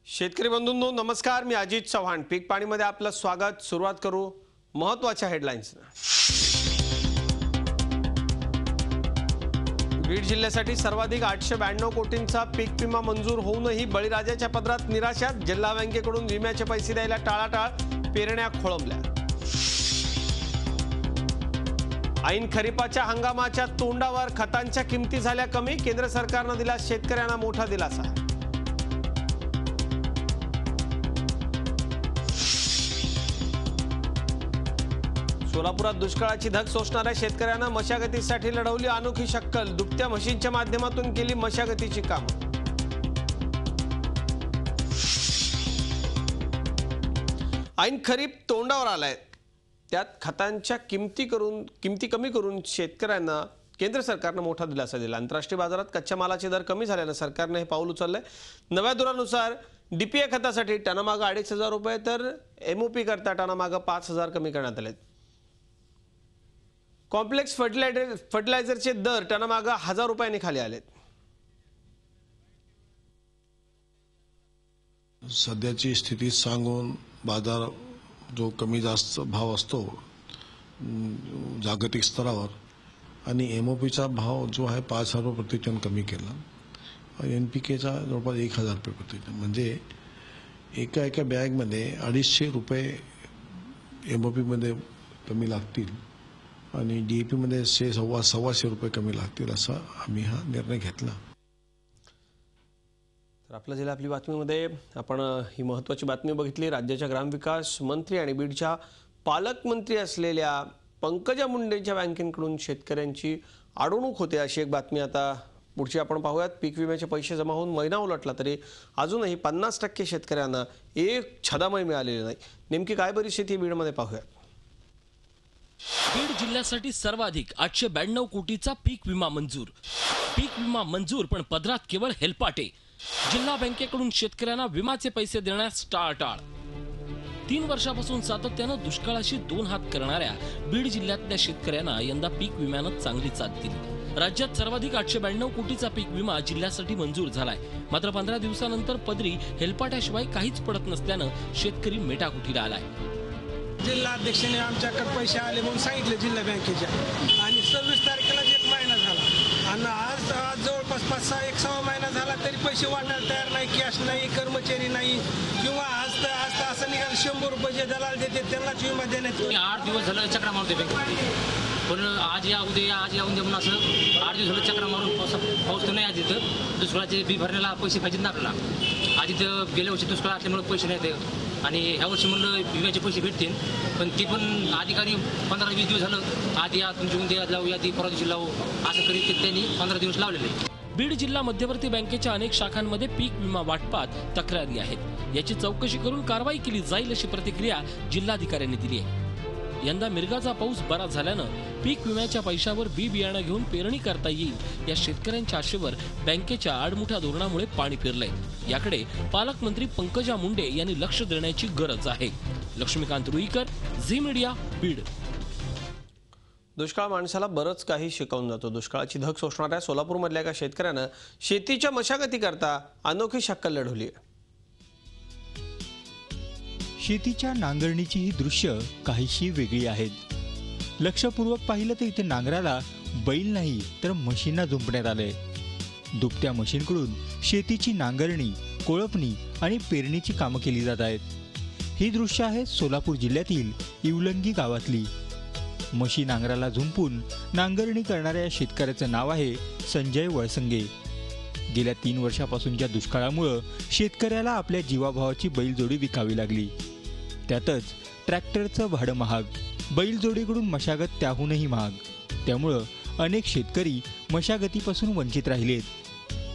शेतकरी बंधूंनो नमस्कार, मी अजित चव्हाण. पीक पाणीमध्ये आपलं स्वागत. सुरुवात करू महत्त्वाच्या हेडलाईन्स. बीड जिल्ह्यासाठी सर्वाधिक 892 कोटींचा पीक विमा मंजूर होऊनही बळीराजाच्या पदरात निराशा. जिल्हा बँकेकडून विम्याचे पैसे द्यायला टाळाटाळ, पेरण्या खोळंबल्या. ऐन खरीपाच्या हंगामाच्या तोंडावर खतांच्या किमती झाल्या कमी. केंद्र सरकारने दिला शेतकऱ्यांना मोठा दिलासा. सोलापुरात दुष्काळाची धग सोसणाऱ्या शेतकऱ्यांना मशागतीसाठी लढवली अनोखी शक्कल. दुभत्या म्हशींच्या माध्यमातून केली मशागतीची कामं. ऐन खरीप तोंडावर आलाय, त्यात खतांच्या किमती कमी करून शेतकऱ्यांना केंद्र सरकारने मोठा दिलासा दिला. आंतरराष्ट्रीय बाजारात कच्च्या मालाचे दर कमी झाल्याने सरकारने हे पाऊल उचलले. नव्या दरानुसार डीपीए खतासाठी टनामागे 2,500 रुपये तर एमओपी करता टनामागे 5,000 कमी करण्यात आले. कॉम्प्लेक्स फर्टिलायझरचे दर टनामागे 1,000 रुपयांनी खाली आले. सध्याची स्थिती सांगून बाजार जो कमी जास्त भाव असतो जागतिक स्तरावर आणि एमओपीचा भाव जो आहे 5,000 रुपये प्रति टन कमी केला. एनपीकेचा जवळपास 1,000 रुपये प्रति टन, म्हणजे एका बॅगमध्ये 250 रुपये एमओपीमध्ये कमी लागतील आणि डीएपीमध्ये 100-125 रुपये कमी लागतील, असा आम्ही हा निर्णय घेतला. तर आपल्या जिल्हा आपली बातमीमध्ये आपण ही महत्त्वाची बातमी बघितली. राज्याच्या ग्रामविकास मंत्री आणि बीडच्या पालकमंत्री असलेल्या पंकजा मुंडेंच्या बँकेकडून शेतकऱ्यांची अडवणूक होते, अशी एक बातमी आता पुढची आपण पाहूयात. पीक विम्याचे पैसे जमा होऊन महिना उलटला तरी अजूनही 50% शेतकऱ्यांना एक छदामही मिळालेली नाही. नेमकी काय परिस्थिती बीडमध्ये पाहूयात. बीड जिल्ह्यासाठी सर्वाधिक 892 कोटीचा पीक विमा मंजूर, पण पदरात केवळ हेलपाटे. जिल्हा बँकेकडून शेतकऱ्यांना विम्याचे पैसे देण्यास टाळाटाळ. 3 वर्षापासून सातत्यानं दुष्काळाशी 2 हात करणाऱ्या बीड जिल्ह्यातल्या शेतकऱ्यांना यंदा पीक विम्यानं चांगली साथ दिली. राज्यात सर्वाधिक 892 कोटीचा पीक विमा जिल्ह्यासाठी मंजूर झालाय. मात्र 15 दिवसानंतर पदरी हेलपाट्याशिवाय काहीच पडत नसल्यानं शेतकरी मेटाकुटीला आलाय. जिल्हा अध्यक्षाने आमच्याकडे पैसे आले म्हणून सांगितले जिल्हा बँकेच्या, आणि 26 तारखेला 1 महिना झाला आणि आज जवळपास 5-6 महिना झाला तरी पैसे वाटायला तयार नाही. कॅश नाही, कर्मचारी नाही, किंवा आज तर असं निघाल 100 रुपये जे दलाल देते त्यांनाच विमा देण्यात. 8 दिवस झालं चक्रा मारते बँकेमध्ये, पण आज या उद्या म्हणून असं 8 दिवस झालं चक्रा मारून पाऊस तर नाही. आज इथं दुष्काळाचे बी भरण्याला पैसे पाहिजेत ना आपल्याला. आज इथं गेल्या वर्षी दुष्काळ असल्यामुळे पैसे नाही येते आणि ह्या वर्षी म्हणलं विम्याचे पैसे भेटतील, पण ते पण अधिकारी 15-20 दिवस झालं आज या तुमची उद्या लावू, या ती परवा दिवशी लावू असं करीत त्यांनी 15 दिवस लावलेले. बीड जिल्हा मध्यवर्ती बँकेच्या अनेक शाखांमध्ये पीक विमा वाटपात तक्रारी आहेत. याची चौकशी करून कारवाई केली जाईल अशी प्रतिक्रिया जिल्हाधिकाऱ्यांनी दिली आहे. यंदा मिरगाचा पाऊस बरा झाल्यानं पीक विम्याच्या पैशावर बी बियाणं घेऊन पेरणी करता येईल या शेतकऱ्यांच्या आशेवर बँकेच्या आडमुठ्या धोरणामुळे पाणी फिरलंय. याकडे पालकमंत्री पंकजा मुंडे यांनी लक्ष देण्याची गरज आहे. Laxmikant Ruikar, Zee Media, Beed. दुष्काळ माणसाला बरंच काही शिकवून जातो. दुष्काळाची धग सोसणाऱ्या सोलापूरमधल्या एका शेतकऱ्यानं शेतीच्या मशागती करता अनोखी शक्कल लढवली आहे. शेतीच्या नांगरणीची ही दृश्य काहीशी वेगळी आहेत. लक्षपूर्वक पाहिलं तर इथे नांगराला बैल नाही तर म्हशींना जुंपण्यात आलंय. दुभत्या म्हशींकडून शेतीची नांगरणी, कोळपणी आणि पेरणीची कामं केली जात आहेत. ही दृश्य आहेत सोलापूर जिल्ह्यातील इवलंगी गावातली. म्हशी नांगराला झुंपून नांगरणी करणाऱ्या या शेतकऱ्याचं नाव आहे संजय वळसंगे. गेल्या 3 वर्षापासूनच्या दुष्काळामुळं शेतकऱ्याला आपल्या जीवाभावाची बैलजोडी विकावी लागली. त्यातच ट्रॅक्टरचं भाडं महाग, बैलजोडीकडून मशागत त्याहूनही महाग. त्यामुळं अनेक शेतकरी मशागतीपासून वंचित राहिलेत.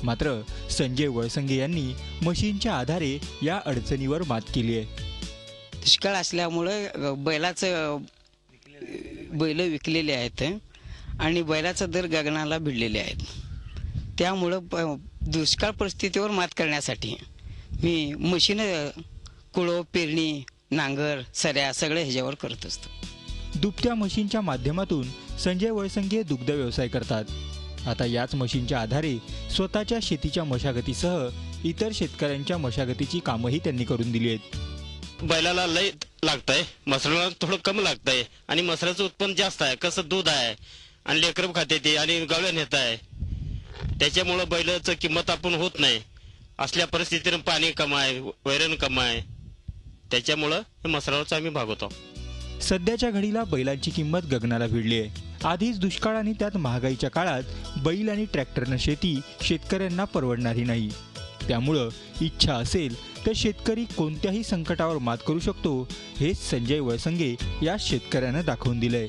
मात्र संजय वळसंगे यांनी मशीनच्या आधारे या अडचणीवर मात केली आहे. दुष्काळ असल्यामुळं बैल विकलेले आहेत आणि बैलाचा दर गगनाला भिडलेले आहेत. त्यामुळं दुष्काळ परिस्थितीवर मात करण्यासाठी मी मशीन कुळो, पेरणी, नांगर, सऱ्या सगळे ह्याच्यावर करत असतो. दुभत्या मशीनच्या माध्यमातून संजय वळसंगे दुग्ध व्यवसाय करतात. आता याच मशीनच्या आधारे स्वतःच्या शेतीच्या मशागतीसह इतर शेतकऱ्यांच्या मशागतीची कामंही त्यांनी करून दिली आहेत. बैलाला लय लागतंय, मसराला थोडं कमी लागतंय आणि मसराचं उत्पन्न जास्त आहे. कसं दूध आहे आणि लेकरं खाते ते आणि गवळण येत आहे, त्याच्यामुळं बैलाचं किंमत आपण होत नाही. असल्या परिस्थितीनं पाणी कम आहे, वैरण कम आहे, त्याच्यामुळं मसरावरचं आम्ही भागवतो. सध्याच्या घडीला बैलांची किंमत गगनाला भिडली आहे. आधीच दुष्काळ आणि त्यात महागाईच्या काळात बैल आणि ट्रॅक्टरनं शेती शेतकऱ्यांना परवडणारी नाही. त्यामुळं इच्छा असेल तर शेतकरी कोणत्याही संकटावर मात करू शकतो, हे संजय वळसंगे या शेतकऱ्यानं दाखवून दिलंय.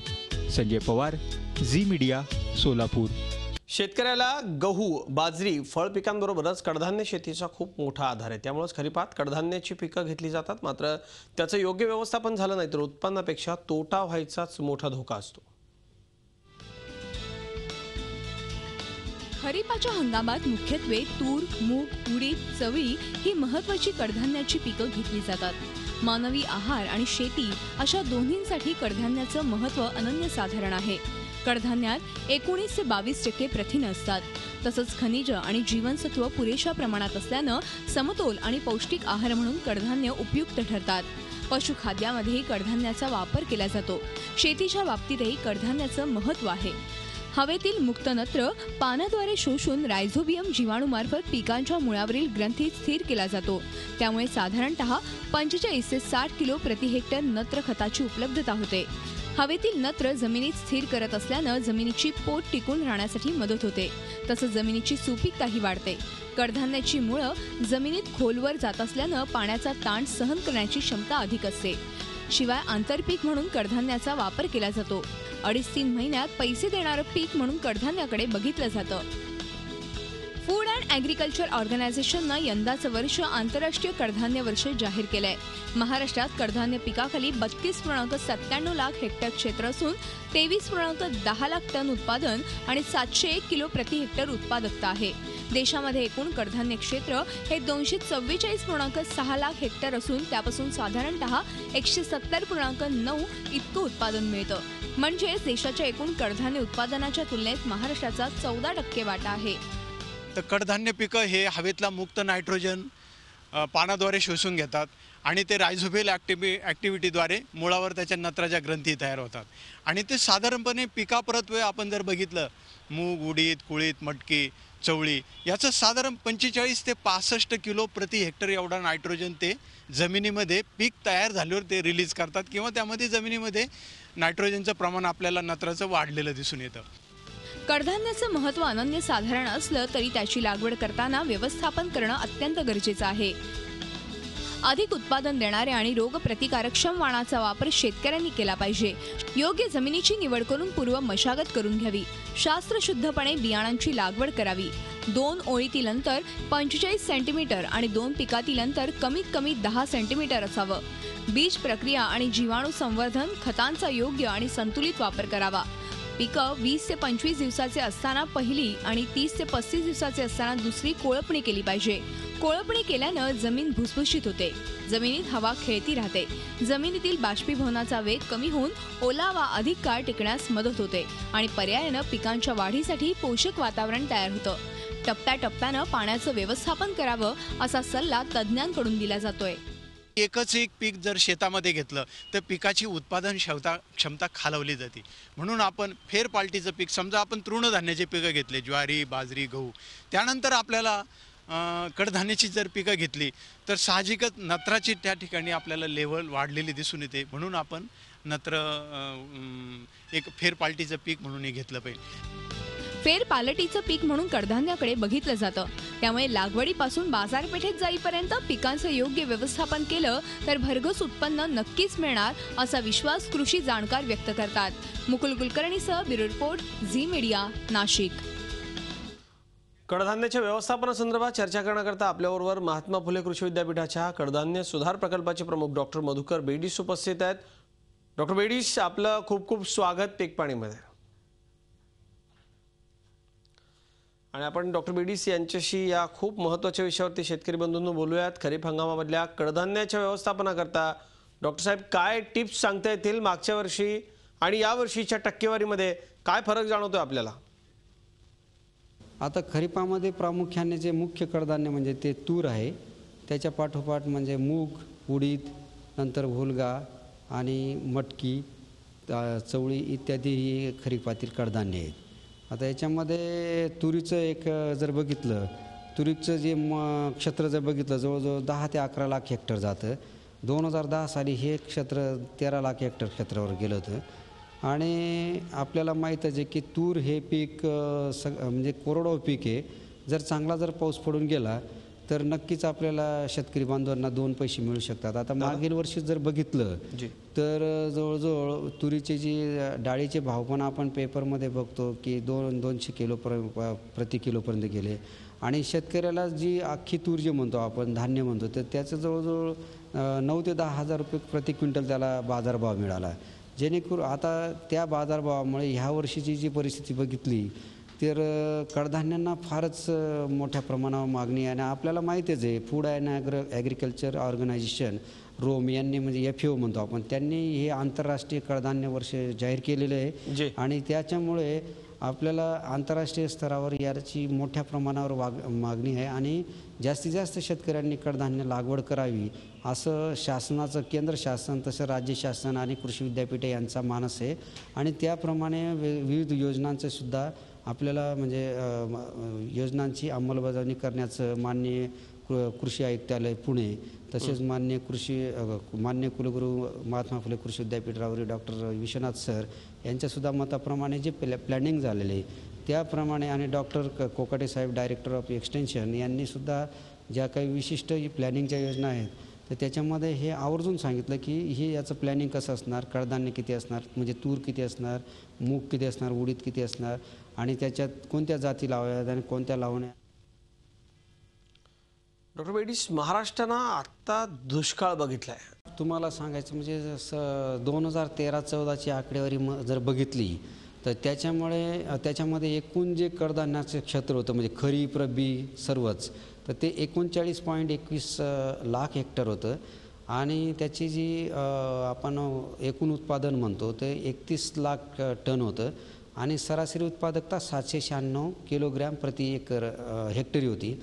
Sanjay Pawar, Zee Media, Solapur. शेतकऱ्याला गहू, बाजरी, फळ पिकांबरोबरच कडधान्य शेतीचा खूप मोठा आधार आहे. त्यामुळेच खरीपात कडधान्याची पिकं घेतली जातात. मात्र त्याचं योग्य व्यवस्थापन झालं नाही तर उत्पन्नापेक्षा तोटा व्हायचाच मोठा धोका असतो. खरीपाच्या हंगामात मुख्यत्वे तूर, मूग, उडीद, चवळी ही महत्त्वाची कडधान्याची पिकं घेतली जातात. मानवी आहार आणि शेती अशा दोन्हींसाठी कडधान्याचं महत्त्व अनन्यसाधारण आहे. कडधान्यात 19 ते 22% प्रथिनं असतात. तसंच खनिज आणि जीवनसत्व पुरेशा प्रमाणात असल्यानं समतोल आणि पौष्टिक आहार म्हणून कडधान्य उपयुक्त ठरतात. पशुखाद्यामध्येही कडधान्याचा वापर केला जातो. शेतीच्या बाबतीतही कडधान्याचं महत्त्व आहे. हवेतील मुक्त नत्र पानाद्वारे शोषून रायझोबियम जीवाणूमार्फत पिकांच्या मुळावरील ग्रंथीत स्थिर केला जातो. त्यामुळे साधारणतः 45 ते 60 किलो प्रति हेक्टर नत्र खताची उपलब्धता होते. हवेतील नत्र जमिनीत स्थिर करत असल्यानं जमिनीची पोत टिकून राहण्यासाठी मदत होते. तसंच जमिनीची सुपीकताही वाढते. कडधान्याची मुळं जमिनीत खोलवर जात असल्यानं पाण्याचा ताण सहन करण्याची क्षमता अधिक असते. शिवाय आंतरपीक म्हणून कडधान्याचा वापर केला जातो. 2.5-3 महिन्यात पैसे देणारं पीक म्हणून कडधान्याकडे बघितलं जातं. फूड अँड ॲग्रिकल्चर ऑर्गनायझेशननं यंदाचं वर्ष आंतरराष्ट्रीय कडधान्य वर्ष जाहीर केलंय. महाराष्ट्रात कडधान्य पिकाखाली 32.97 लाख हेक्टर क्षेत्र असून 23.10 लाख टन उत्पादन आणि 701 किलो प्रति हेक्टर उत्पादकता आहे. देशामध्ये एकूण कडधान्य क्षेत्र हे 244.6 लाख हेक्टर असून त्यापासून साधारणतः 170.9 इतकं उत्पादन मिळतं. म्हणजेच देशाच्या एकूण कडधान्य उत्पादनाच्या तुलनेत महाराष्ट्राचा 14% वाटा आहे. तर कडधान्य पिकं हे हवेतला मुक्त नायट्रोजन पानाद्वारे शोषून घेतात आणि ते रायझोबियल ॲक्टिव्हिटीद्वारे मुळावर त्याच्या नत्राच्या ग्रंथी तयार होतात आणि ते साधारणपणे पिकापरत्वे आपण जर बघितलं मूग, उडीद, कुळीद, मटकी, चवळी याचं साधारण 45 ते 65 किलो प्रति हेक्टर एवढा नायट्रोजन ते जमिनीमध्ये पीक तयार झाल्यावर ते रिलीज करतात किंवा त्यामध्ये जमिनीमध्ये नायट्रोजनचं प्रमाण आपल्याला नत्राचं वाढलेलं दिसून येतं. कडधान्याचं महत्त्व अनन्यसाधारण असलं तरी त्याची लागवड करताना व्यवस्थापन करणं अत्यंत गरजेचं आहे. अधिक उत्पादन देणाऱ्या आणि रोगप्रतिकारक्षम वाणाचा वापर शेतकऱ्यांनी केला पाहिजे. योग्य जमिनीची निवड करून पूर्व मशागत करून घ्यावी. शास्त्रशुद्धपणे बियाणांची लागवड करावी. 2 ओळीतील अंतर 45 सेंटीमीटर आणि 2 पिकातील अंतर कमीत कमी 10 सेंटीमीटर असावं. बीज प्रक्रिया आणि जीवाणू संवर्धन खतांचा योग्य आणि संतुलित वापर करावा. पिकं 20 ते 25 दिवसाचे असताना पहिली आणि 30 ते 35 दिवसाचे असताना दुसरी कोळपणी केली पाहिजे. कोळपणी केल्यानं जमीन भुसभुशीत होते. जमिनीत हवा खेळती राहते. जमिनीतील बाष्पीभवनाचा वेग कमी होऊन ओलावा अधिक काळ टिकण्यास मदत होते आणि पर्यायानं पिकांच्या वाढीसाठी पोषक वातावरण तयार होतं. टप्प्याटप्प्यानं पाण्याचं व्यवस्थापन करावं असा सल्ला तज्ज्ञांकडून दिला जातोय. एकच एक पीक जर शेतामध्ये घेतलं तर पिकाची उत्पादन क्षमता खालवली जाते. म्हणून आपण फेरपालटीचं पीक, समजा आपण तृणधान्याचे पिकं घेतले, ज्वारी, बाजरी, गहू, त्यानंतर आपल्याला कडधान्याची जर पिकं घेतली तर साहजिकच नत्राची त्या ठिकाणी आपल्याला लेवल वाढलेली दिसून येते. म्हणून आपण नत्र एक फेरपालटीचं पीक म्हणून हे घेतलं पाहिजे. फेरपालटीचं पीक म्हणून कडधान्याकडे बघितलं जातं. त्यामुळे लागवडीपासून बाजारपेठेत जाईपर्यंत पिकांचं योग्य व्यवस्थापन केलं तर भरघोस उत्पन्न नक्कीच मिळणार असा विश्वास कृषी जाणकार व्यक्त करतात. मुकुल कुलकर्णीसह bureau report, Zee Media, Nashik. कडधान्याच्या व्यवस्थापनासंदर्भात चर्चा करण्याकरता आपल्याबरोबर महात्मा फुले कृषी विद्यापीठाच्या कडधान्य सुधार प्रकल्पाचे प्रमुख डॉक्टर मधुकर बेडीस उपस्थित आहेत. डॉक्टर बेडीस, आपलं खूप खूप स्वागत पीक पाणीमध्ये. आणि आपण डॉक्टर बेडीस यांच्याशी या खूप महत्त्वाच्या विषयावरती शेतकरी बंधूंनो बोलूयात. खरीप हंगामामधल्या कडधान्याच्या व्यवस्थापनाकरता डॉक्टर साहेब काय टिप्स सांगता येतील? मागच्या वर्षी आणि या वर्षीच्या टक्केवारीमध्ये काय फरक जाणवतोय आपल्याला? आता खरीपामध्ये प्रामुख्याने जे मुख्य कडधान्य म्हणजे ते तूर आहे, त्याच्या पाठोपाठ म्हणजे मूग, उडीद, नंतर हुलगा आणि मटकी, चवळी इत्यादी ही खरीपातील कडधान्य आहेत. आता याच्यामध्ये तुरीचं एक जर बघितलं, तुरीचं जे क्षेत्र जर बघितलं जवळजवळ 10 ते 11 लाख हेक्टर जातं. 2010 साली हे क्षेत्र 13 लाख हेक्टर क्षेत्रावर गेलं होतं. आणि आपल्याला माहीतच आहे की तूर हे पीक म्हणजे कोरडवाहू पीक आहे. जर चांगला जर पाऊस पडून गेला तर नक्कीच आपल्याला शेतकरी बांधवांना 2 पैसे मिळू शकतात. आता मागील वर्षी जर बघितलं तर जवळजवळ तुरीचे जी डाळीचे भाव पण आपण पेपरमध्ये बघतो की 200 किलो प्रति किलोपर्यंत गेले. आणि शेतकऱ्याला जी अख्खी तूर जे म्हणतो आपण धान्य म्हणतो तर त्याचं जवळजवळ 9 ते 10 हजार रुपये प्रति क्विंटल त्याला बाजारभाव मिळाला. जेणेकरून आता त्या बाजारभावामुळे ह्या वर्षीची जी परिस्थिती बघितली तर कडधान्यांना फारच मोठ्या प्रमाणावर मागणी आहे. आणि आपल्याला माहितीच आहे Food and Agriculture Organization Rome यांनी म्हणजे FAO म्हणतो आपण, त्यांनी हे आंतरराष्ट्रीय कडधान्य वर्ष जाहीर केलेलं आहे. आणि त्याच्यामुळे आपल्याला आंतरराष्ट्रीय स्तरावर याची मोठ्या प्रमाणावर मागणी आहे आणि जास्तीत जास्त शेतकऱ्यांनी कडधान्य लागवड करावी असं शासनाचं, केंद्र शासन तसं राज्य शासन आणि कृषी विद्यापीठे यांचा मानस आहे. आणि त्याप्रमाणे विविध योजनांचं सुद्धा आपल्याला म्हणजे योजनांची अंमलबजावणी करण्याचं माननीय कृषी आयुक्तालय पुणे तसेच मान्य कुलगुरू महात्मा फुले कृषी विद्यापीठ राहुरी डॉक्टर विश्वनाथ सर यांच्यासुद्धा मताप्रमाणे जे प्लॅनिंग झालेले आहे त्याप्रमाणे आणि डॉक्टर कोकाटे साहेब डायरेक्टर ऑफ एक्सटेन्शन यांनीसुद्धा ज्या काही विशिष्ट प्लॅनिंगच्या योजना आहेत तर त्याच्यामध्ये हे आवर्जून सांगितलं की हे याचं प्लॅनिंग कसं असणार, कडधान्य किती असणार, म्हणजे तूर किती असणार, मूग किती असणार, उडीद किती असणार आणि त्याच्यात कोणत्या जाती लावाव्यात आणि कोणत्या लावण्या. डॉक्टर बेडीस, महाराष्ट्रानं आत्ता दुष्काळ बघितला आहे. तुम्हाला सांगायचं म्हणजे जसं 2013-14ची आकडेवारी जर बघितली तर त्याच्यामध्ये एकूण जे कडधान्याचं क्षेत्र होतं म्हणजे खरीप रब्बी सर्वच तर ते 39.21 लाख हेक्टर होतं. आणि त्याची जी आपण एकूण उत्पादन म्हणतो ते 31 लाख टन होतं आणि सरासरी उत्पादकता 796 किलोग्रॅम प्रति एकर हेक्टरी होती.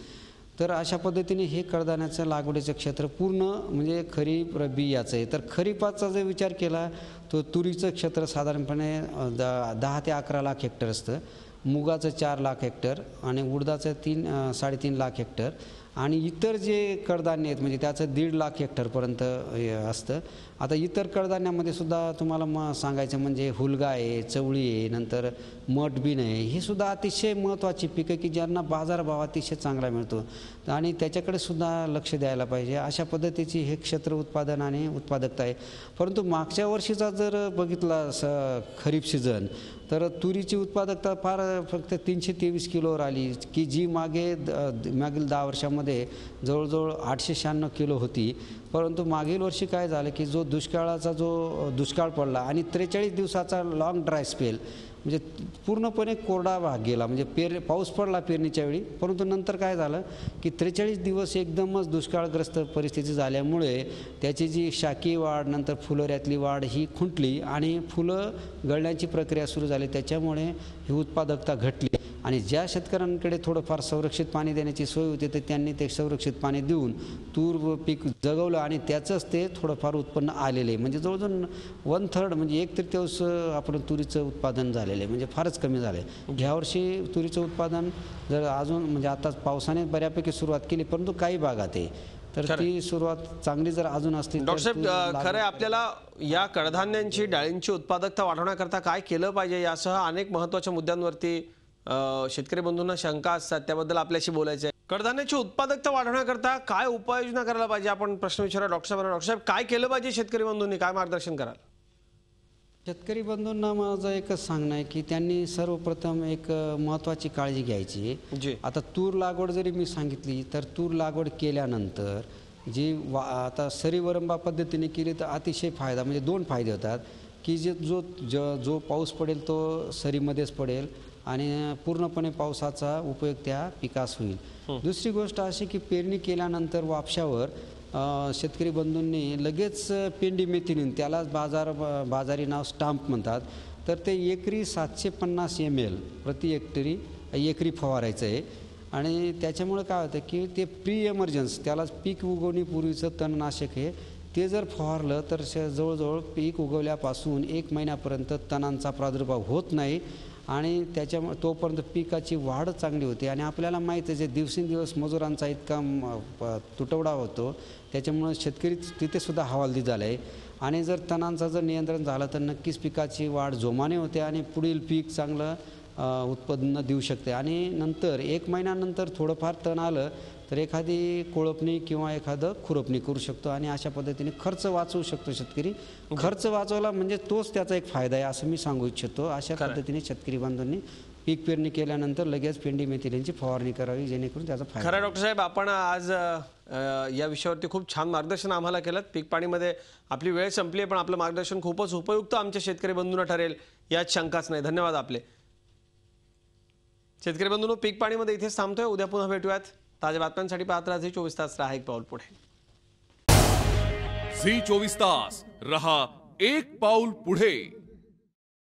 तर अशा पद्धतीने हे कडधान्याचं लागवडीचं क्षेत्र पूर्ण म्हणजे खरीप रब्बी याचं आहे. तर खरीपाचा जर विचार केला तर तुरीचं क्षेत्र साधारणपणे 10 ते 11 लाख हेक्टर असतं, मुगाचं 4 लाख हेक्टर आणि उडदाचं 3-3.5 लाख हेक्टर आणि इतर जे कडधान्य आहेत म्हणजे त्याचं 1.5 लाख हेक्टरपर्यंत असतं. आता इतर कडधान्यामध्ये सुद्धा तुम्हाला सांगायचं म्हणजे हुलगा आहे, चवळी आहे, नंतर मठबीन आहे, ही सुद्धा अतिशय महत्त्वाची पिकं की ज्यांना बाजारभाव अतिशय चांगला मिळतो आणि त्याच्याकडे सुद्धा लक्ष द्यायला पाहिजे. अशा पद्धतीची हे क्षेत्र उत्पादन आणि उत्पादकता आहे. परंतु मागच्या वर्षीचा जर बघितला खरीप सीझन तर तुरीची उत्पादकता फक्त 323 किलोवर आली की जी मागील 10 वर्षामध्ये जवळजवळ 896 किलो होती. परंतु मागील वर्षी काय झालं की जो दुष्काळ पडला आणि 43 दिवसाचा लॉंग ड्राय स्पेल म्हणजे पूर्णपणे कोरडा भाग गेला म्हणजे पाऊस पडला पेरणीच्या वेळी परंतु नंतर काय झालं की 43 दिवस एकदमच दुष्काळग्रस्त परिस्थिती झाल्यामुळे त्याची जी शाकीय वाढ नंतर फुलोऱ्यातली वाढ ही खुंटली आणि फुलं गळण्याची प्रक्रिया सुरू झाली. त्याच्यामुळे ही उत्पादकता घटली आणि ज्या शेतकऱ्यांकडे थोडंफार संरक्षित पाणी देण्याची सोय होती तर त्यांनी ते संरक्षित पाणी देऊन तूर पीक जगवलं आणि त्याचंच ते थोडंफार उत्पन्न आलेलं आहे. म्हणजे जवळजवळ 1/3 म्हणजे 1/3 आपण तुरीचं उत्पादन झालेलं आहे म्हणजे फारच कमी झालं आहे. ह्यावर्षी तुरीचं उत्पादन जर अजून म्हणजे आता पावसाने बऱ्यापैकी सुरुवात केली परंतु काही भागात आहे तर ती सुरुवात चांगली जर अजून असली. डॉक्टर साहेब, खरं आपल्याला या कडधान्यांची डाळींची उत्पादकता वाढवण्याकरता काय केलं पाहिजे यासह अनेक महत्त्वाच्या मुद्द्यांवरती शेतकरी बंधूंना शंका असतात, त्याबद्दल आपल्याशी बोलायचं आहे. कडधान्याची उत्पादकता वाढवण्याकरता काय उपाययोजना करायला पाहिजे आपण प्रश्न विचारा डॉक्टर साहेब. डॉक्टर साहेब, काय केलं पाहिजे शेतकरी बंधूंनी, काय मार्गदर्शन कराल? शेतकरी बंधूंना माझं एकच सांगणं आहे की त्यांनी सर्वप्रथम एक महत्त्वाची काळजी घ्यायची. आता तूर लागवड जरी मी सांगितली तर तूर लागवड केल्यानंतर जी आता सरीवरंबा पद्धतीने केली तर अतिशय फायदा म्हणजे 2 फायदे होतात की जो पाऊस पडेल तो सरीमध्येच पडेल आणि पूर्णपणे पावसाचा उपयोग त्या पिकास होईल. दुसरी गोष्ट अशी की पेरणी केल्यानंतर वापशावर शेतकरी बंधूंनी लगेच पेंडी मेथी नेऊन त्यालाच बाजारी नाव स्टाम्प म्हणतात तर ते एकरी 750 ml प्रति हेक्टरी एकरी फवारायचं आहे. आणि त्याच्यामुळं काय होतं की ते प्री एमर्जन्स त्याला पीक उगवणीपूर्वीचं तणनाशक आहे ते जर फवारलं तर जवळजवळ पीक उगवल्यापासून 1 महिन्यापर्यंत तणांचा प्रादुर्भाव होत नाही आणि त्याच्यामुळे तोपर्यंत पिकाची वाढ चांगली होते. आणि आपल्याला माहीत आहे जे दिवसेंदिवस मजुरांचा इतका तुटवडा होतो त्याच्यामुळं शेतकरी तिथेसुद्धा हवालदिल झाला आहे. आणि जर तणांचं जर नियंत्रण झालं तर नक्कीच पिकाची वाढ जोमाने होते आणि पुढील पीक चांगलं उत्पन्न देऊ शकते. आणि नंतर 1 महिन्यानंतर थोडंफार तण आलं तर एखादी कोळपणी किंवा एखादं खुरपणी करू शकतो आणि अशा पद्धतीने खर्च वाचवू शकतो शेतकरी. खर्च वाचवला म्हणजे तोच त्याचा एक फायदा आहे असं मी सांगू इच्छितो. अशा पद्धतीने शेतकरी बांधवांनी पीक पेरणी केल्यानंतर लगेच पेंडी मेथिलींची फवारणी करावी जेणेकरून त्याचा फायदा. खरं डॉक्टर साहेब, आपण आज या विषयावरती खूप छान मार्गदर्शन आम्हाला केलं. पीक पाणीमध्ये आपली वेळ संपली आहे पण आपलं मार्गदर्शन खूपच उपयुक्त आमच्या शेतकरी बंधूंना ठरेल यात शंकाच नाही. धन्यवाद आपले. शेतकरी बंधूंनो, पीक पाणीमध्ये इथेच थांबतोय. उद्या पुन्हा भेटूयात. ताज्या बातम्यांसाठी पाहत राहा झी 24 तास. रहा एक पाऊल पुढे. झी 24 तास रहा एक पाऊल पुढे.